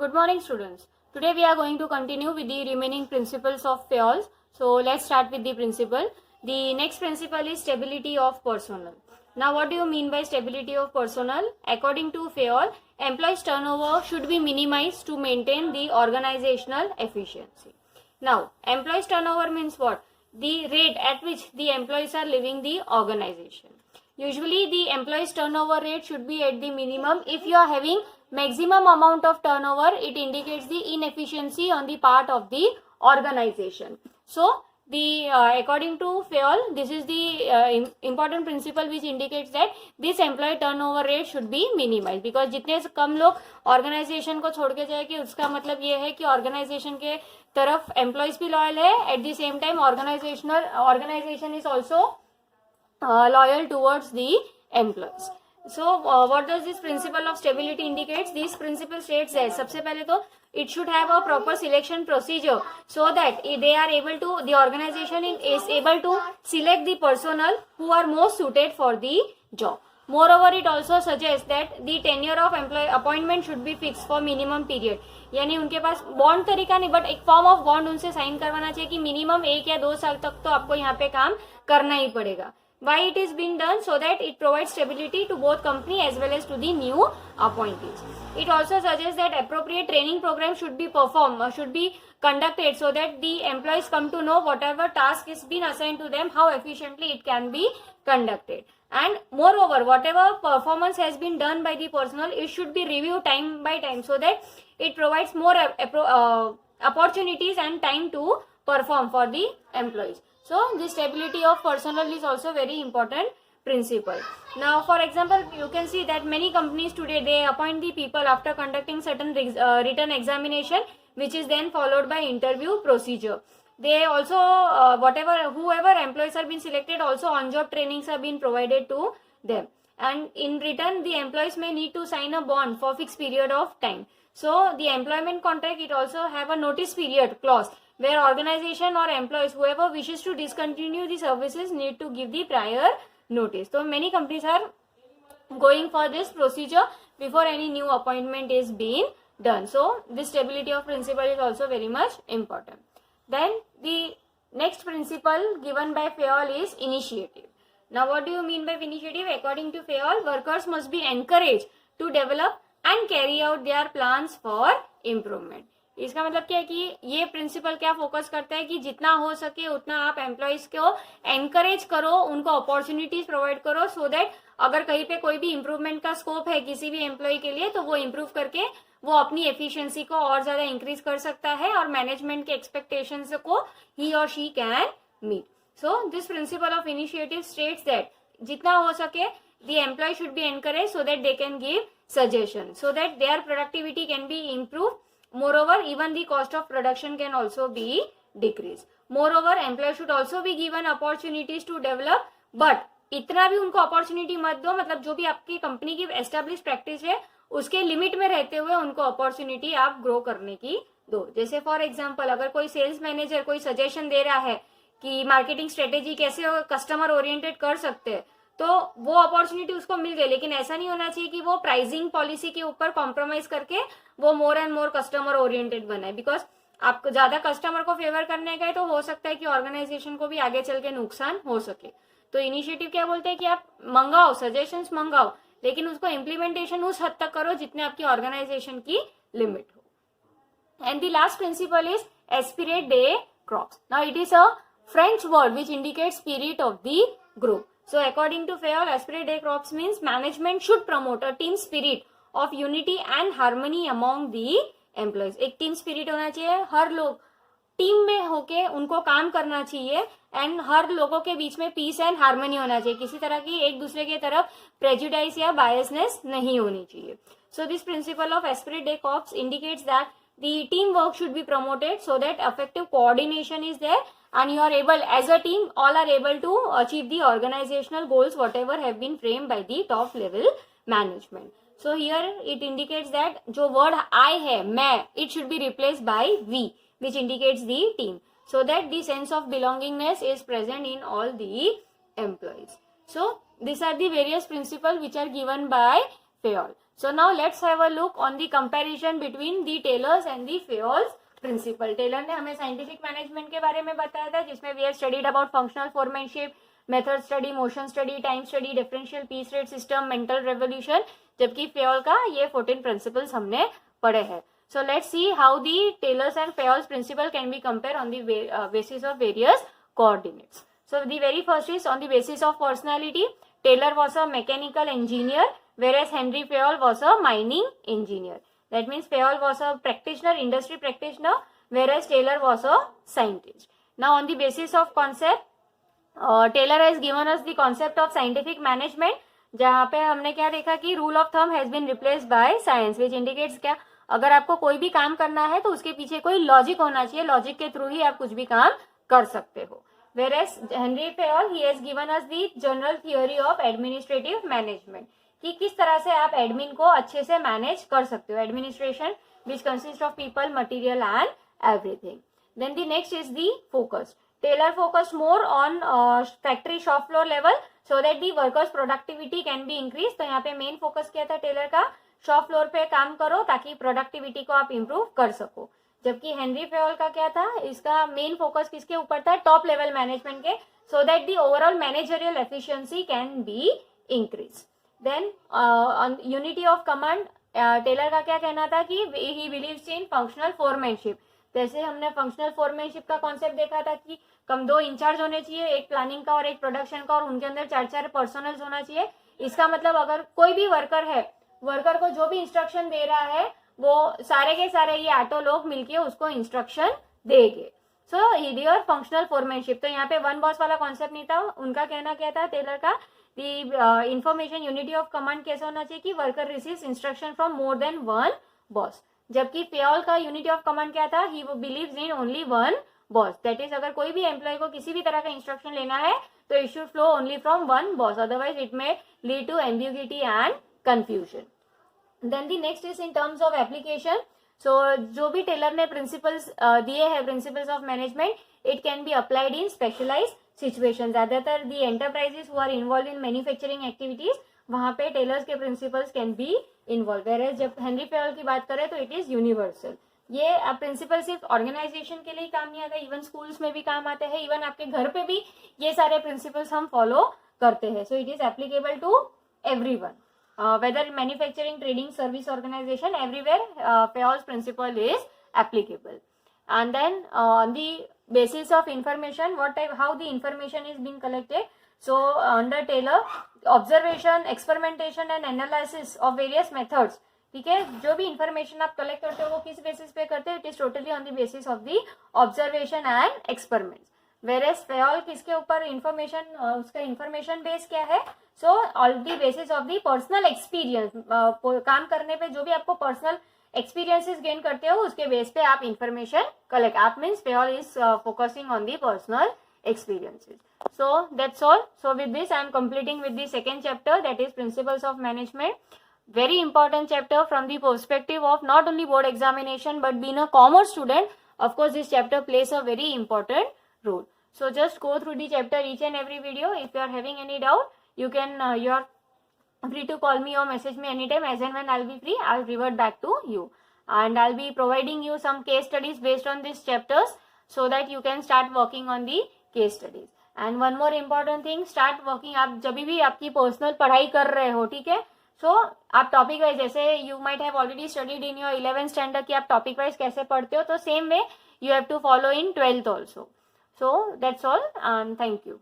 Good morning, students. Today we are going to continue with the remaining principles of Fayol. So let's start with the principle. The next principle is stability of personnel. Now what do you mean by stability of personnel? According to Fayol, employees turnover should be minimized to maintain the organizational efficiency. Now employees turnover means what? The rate at which the employees are leaving the organization. Usually the employees turnover rate should be at the minimum. If you are having maximum amount of turnover, it indicates the inefficiency on the part of the organization. So the according to Fayol, this is the important principle which indicates that this employee turnover rate should be minimized, because जितने कम लोग organization को छोड़ के जाएंगे उसका मतलब ये है कि organization के तरफ employees भी loyal है, at the same time organization is also loyal towards the employees. So what does this principle of stability indicates? This principle states that सबसे पहले तो it should have a proper selection procedure so that the organization is able to select the personnel who are most suited for the job. Moreover, it also suggests that the tenure of employee appointment should be fixed for minimum period. यानी उनके पास bond तरीका नहीं, but एक form of bond उनसे sign करवाना चाहिए कि minimum 1 या 2 साल तक तो आपको यहाँ पे काम करना ही पड़ेगा. Why it is being done? So that it provides stability to both company as well as to the new appointees. It also suggests that appropriate training program should be conducted so that the employees come to know whatever task is been assigned to them, how efficiently it can be conducted. And moreover, whatever performance has been done by the personnel, it should be reviewed time by time so that it provides more opportunities and time to perform for the employees. So the stability of personnel is also very important principle. Now for example, you can see that many companies today, they appoint the people after conducting certain written examination, which is then followed by interview procedure. They also whoever employees are being selected, also on job trainings have been provided to them, and in return the employees may need to sign a bond for fixed period of time. So the employment contract, it also have a notice period clause where organization or employees, whoever wishes to discontinue the services, need to give the prior notice. So many companies are going for this procedure before any new appointment is being done. So this stability of principle is also very much important. Then the next principle given by Fayol is initiative. Now what do you mean by initiative? According to Fayol, workers must be encouraged to develop and carry out their plans for improvement. इसका मतलब क्या है कि ये principal क्या focus करता है कि जितना हो सके उतना आप एम्प्लॉइज को एनकरेज करो, उनको अपॉर्चुनिटीज प्रोवाइड करो, सो दैट अगर कहीं पे कोई भी इम्प्रूवमेंट का स्कोप है किसी भी एम्प्लॉय के लिए, तो वो इम्प्रूव करके वो अपनी एफिशिएंसी को और ज्यादा इंक्रीज कर सकता है और मैनेजमेंट के एक्सपेक्टेशंस को he or she can meet. So this principle of initiative states that जितना हो सके the employee should be encouraged so that they can give suggestions so that their productivity can be improved. Moreover, even the cost of production can also be decreased. Moreover, employees should also be given opportunities to develop, but इतना भी उनको opportunity मत दो, मतलब जो भी आपकी company की एस्टेब्लिश प्रैक्टिस है उसके लिमिट में रहते हुए उनको अपॉर्चुनिटी आप ग्रो करने की दो. जैसे फॉर एग्जांपल, अगर कोई सेल्स मैनेजर कोई सजेशन दे रहा है कि मार्केटिंग स्ट्रेटेजी कैसे कस्टमर ओरिएंटेड कर सकते हैं, तो वो अपॉर्चुनिटी उसको मिल गई, लेकिन ऐसा नहीं होना चाहिए कि वो प्राइसिंग पॉलिसी के ऊपर कॉम्प्रोमाइज करके वो more and more customer oriented बनाए. बिकॉज आपको ज्यादा कस्टमर को फेवर करने का है तो हो सकता है कि ऑर्गेनाइजेशन को भी आगे चल के नुकसान हो सके. तो इनिशिएटिव क्या बोलते हैं कि आप मंगाओ, सजेशंस मंगाओ, लेकिन उसको इम्प्लीमेंटेशन उस हद तक करो जितने आपकी ऑर्गेनाइजेशन की लिमिट हो. And the last principle is esprit de corps. Now it is a French word which indicate spirit of the group. So according to Fayol, aspirate day crops means management should promote a team spirit of unity and harmony among the employees. एक team spirit होना चाहिए, हर लोग team में होके उनको काम करना चाहिए, एंड हर लोगों के बीच में पीस एंड हार्मनी होना चाहिए. किसी तरह की एक दूसरे के तरफ प्रेजुडाइज या बायसनेस नहीं होनी चाहिए. So this principle of aspirate day crops indicates that the teamwork should be promoted so that effective coordination is there, and you are able, as a team, all are able to achieve the organizational goals whatever have been framed by the top level management. So here it indicates that जो word I है, मैं, it should be replaced by we, which indicates the team, so that the sense of belongingness is present in all the employees. So these are the various principles which are given by Fayol. So now let's have a look on the comparison between the Taylor's and the Fayol's principle. Taylor ने हमें scientific management के बारे में बताया था, जिसमें we have studied about functional foremanship, method study, motion study, time study, differential piece rate system, mental revolution, जबकि Fayol का ये 14 प्रिंसिपल्स हमने पढ़े हैं. So let's see how the Taylor's and Fayol's principle can be compared on the basis of various coordinates. So the very first is on the basis of personality. Taylor was a mechanical engineer, whereas Henry Fayol was a mining engineer. That means Fayol was a practitioner, industry practitioner, whereas Taylor was a scientist. Now on the basis of concept, Taylor has given us the concept of scientific management, जहाँ पे हमने क्या देखा कि rule of thumb has been replaced by science, which indicates क्या, अगर आपको कोई भी काम करना है तो उसके पीछे कोई लॉजिक होना चाहिए, लॉजिक के थ्रू ही आप कुछ भी काम कर सकते हो. Whereas Henry Fayol, he has given us the general theory of administrative management, कि किस तरह से आप एडमिन को अच्छे से मैनेज कर सकते हो. Administration which consist of people, material and everything. Then the next is the focus. Taylor focused more on factory shop floor level so that the workers productivity can be increase. तो यहाँ पे main focus क्या था Taylor का, shop floor पे काम करो ताकि प्रोडक्टिविटी को आप इम्प्रूव कर सको. जबकि हेनरी फेयोल का क्या था, इसका मेन फोकस किसके ऊपर था, टॉप लेवल मैनेजमेंट के, so that the overall managerial efficiency can be increase. Then on unity of command, Taylor का क्या कहना था कि he believes in functional foremanship. जैसे हमने फंक्शनल फोरमैनशिप का कॉन्सेप्ट देखा था कि कम 2 इंचार्ज होने चाहिए, एक प्लानिंग का और एक प्रोडक्शन का, और उनके अंदर 4 पर्सनल्स होना चाहिए. इसका मतलब अगर कोई भी वर्कर है, वर्कर को जो भी इंस्ट्रक्शन दे रहा है वो सारे के सारे ये 8 लोग मिलके उसको इंस्ट्रक्शन देंगे. So here functional foremanship. तो यहाँ पे वन बॉस वाला कॉन्सेप्ट नहीं था. उनका कहना क्या था टेलर का, दी इंफॉर्मेशन यूनिटी ऑफ कमांड कैसे होना चाहिए कि worker receives instruction from more than one boss. जबकि फेयोल का यूनिटी ऑफ कमांड क्या था, ही believes in only one boss. That is अगर कोई भी एम्प्लॉय को किसी भी तरह का इंस्ट्रक्शन लेना है तो it should flow only from one boss, otherwise it may lead to ambiguity and confusion. Then the next is in terms of application. So जो भी टेलर ने प्रिंसिपल्स दिए हैं, principles of management, it can be applied in specialised situation. ज्यादातर the enterprises who are involve in manufacturing activities, वहां पे Taylor's के principles can be involve. Where जब हेनरी फेयोल की बात करें तो इट इज यूनिवर्सल. ये प्रिंसिपल सिर्फ ऑर्गेनाइजेशन के लिए काम नहीं आता, इवन स्कूल्स में भी काम आते हैं, इवन आपके घर पे भी ये सारे प्रिंसिपल्स हम फॉलो करते हैं. So it is applicable to everyone, whether manufacturing, trading, service organization, everywhere Fayol's principle is applicable. And then on the basis of information, what type, how the information is being collected. So under Taylor, observation, experimentation and analysis of various methods. ठीक है, जो भी information आप collect करते हो वो किस basis पे करते हो, it is totally on the basis of the observation and experiments. Whereas Fayol किसके ऊपर इंफॉर्मेशन, उसका इंफॉर्मेशन बेस क्या है, so all the basis of the personal experience. काम करने पे जो भी आपको पर्सनल एक्सपीरियंसेस गेन करते हो उसके बेस पे आप इंफॉर्मेशन कलेक्ट. आप means Fayol is focusing on the personal experiences. So that's all. So with this I am completing with the second chapter, that is principles of management. Very important chapter from the perspective of not only board examination but being a commerce student, of course this chapter plays a very important role. So just go through the chapter each and every video. If you are having any doubt, you can you are free to call me or message me anytime. As and when I'll be free, I'll revert back to you, and I'll be providing you some case studies based on these chapters so that you can start working on the case studies. And one more important thing, start working. आप जब भी आपकी personal पढ़ाई कर रहे हो, ठीक है, सो आप टॉपिक वाइज, जैसे you might have already studied in your 11th standard कि आप टॉपिक वाइज कैसे पढ़ते हो, तो same way you have to follow in 12th also. So that's all, and thank you.